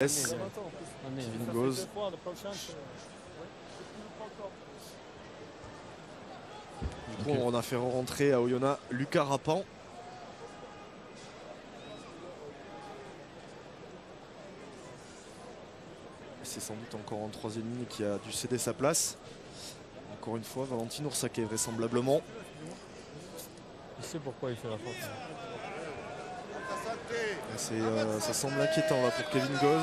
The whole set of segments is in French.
Kevin Goz. Du coup, on a fait rentrer à Oyonnax Lucas Rappan. C'est sans doute encore en troisième ligne qui a dû céder sa place. Encore une fois, Valentin Oursaquet vraisemblablement. Il sait pourquoi il fait la faute. Ça semble inquiétant là pour Kevin Goz.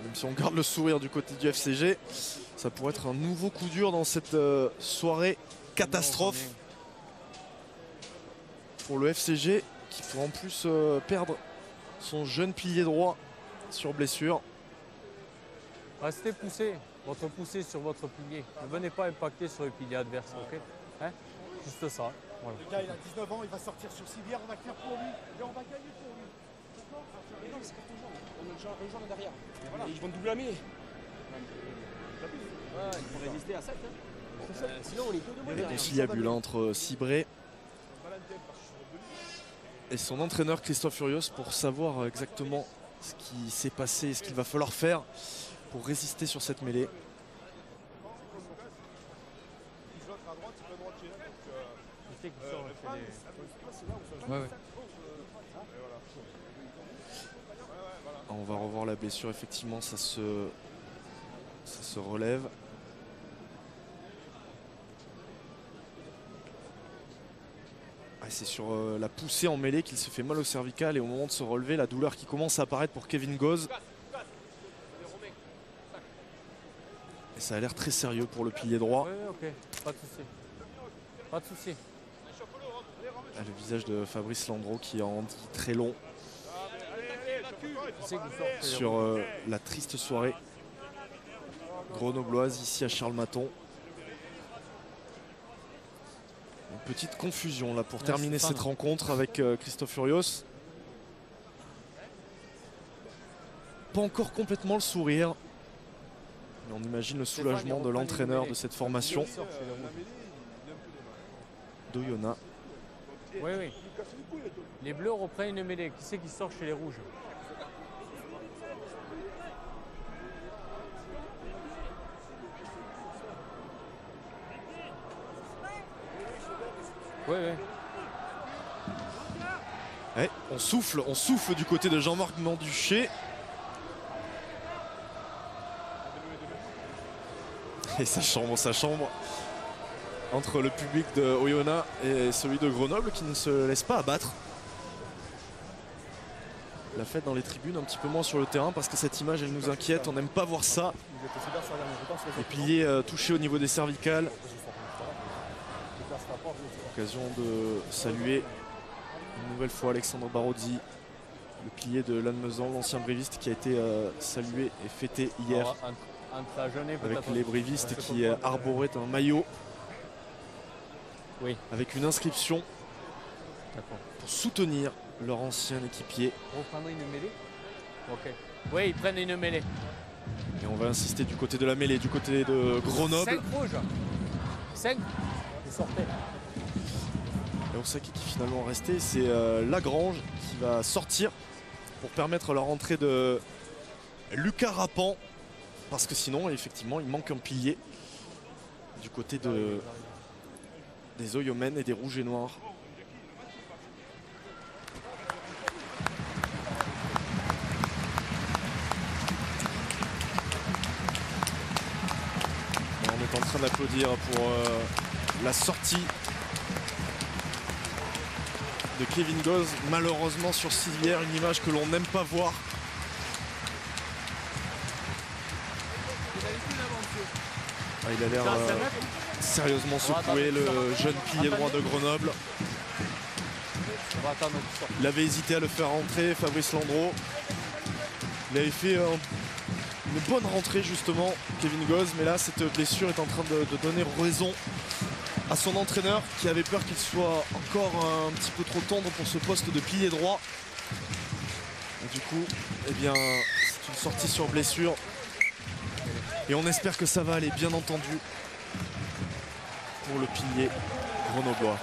Même si on garde le sourire du côté du FCG, ça pourrait être un nouveau coup dur dans cette soirée catastrophe pour le FCG qui pourrait en plus perdre son jeune pilier droit sur blessure. Restez poussé, votre poussée sur votre pilier. Ne venez pas impacter sur le pilier adverse, ok, hein? Juste ça. Voilà. Le gars, il a 19 ans, il va sortir sur civière, on va faire pour lui et on va gagner pour lui. D'accord? Mais non, c'est pas ton genre. On a le genre derrière. Voilà. Et ils vont te doubler la mêlée. Ouais, il faut résister à 7. Hein. Sinon, on est que deux mois. Conciliabule entre Cibré et son entraîneur Christophe Furios pour savoir exactement ce qui s'est passé et ce qu'il va falloir faire pour résister sur cette mêlée. On va revoir la blessure, effectivement ça se relève. C'est sur la poussée en mêlée qu'il se fait mal au cervical et au moment de se relever, la douleur qui commence à apparaître pour Kevin Goz. Et ça a l'air très sérieux pour le pilier droit. Oui, ok, pas de souci. Pas de souci. Le visage de Fabrice Landreau qui en dit très long sur la triste soirée grenobloise ici à Charles-Maton. Une petite confusion là pour terminer cette rencontre avec Christophe Furios. Pas encore complètement le sourire. Mais on imagine le soulagement de l'entraîneur de cette formation d'Oyonnax. Oui, oui. Les bleus reprennent une mêlée. Qui c'est qui sort chez les rouges? Oui, oui. Ouais, on souffle du côté de Jean-Marc Manduché. Et ça chambre entre le public de Oyonnax et celui de Grenoble qui ne se laisse pas abattre. La fête dans les tribunes, un petit peu moins sur le terrain parce que cette image elle nous inquiète, on n'aime pas voir ça. Les piliers touchés au niveau des cervicales. Occasion de saluer une nouvelle fois Alexandre Barozzi, le pilier de Lannemezan, l'ancien bréviste qui a été salué et fêté hier avec les brévistes qui arboraient un maillot avec une inscription pour soutenir leur ancien équipier. Vous prendrez une mêlée? Ok. Oui, ils prennent une mêlée. Et on va insister du côté de la mêlée, du côté de Grenoble. 5 rouges. 5. Vous sortez. Et Oursaquet qui finalement est resté, c'est Lagrange qui va sortir pour permettre la rentrée de Lucas Rappan. Parce que sinon, effectivement, il manque un pilier du côté des Oyomènes et des Rouges et Noirs. On est en train d'applaudir pour la sortie de Kevin Goz, malheureusement sur civière, une image que l'on n'aime pas voir. Il a l'air sérieusement secoué, le jeune pilier droit de Grenoble. Il avait hésité à le faire rentrer, Fabrice Landreau. Il avait fait une bonne rentrée justement, Kevin Goz, mais là cette blessure est en train de donner raison à son entraîneur qui avait peur qu'il soit encore un petit peu trop tendre pour ce poste de pilier droit. Et du coup, eh bien, c'est une sortie sur blessure. Et on espère que ça va aller, bien entendu, pour le pilier grenoblois.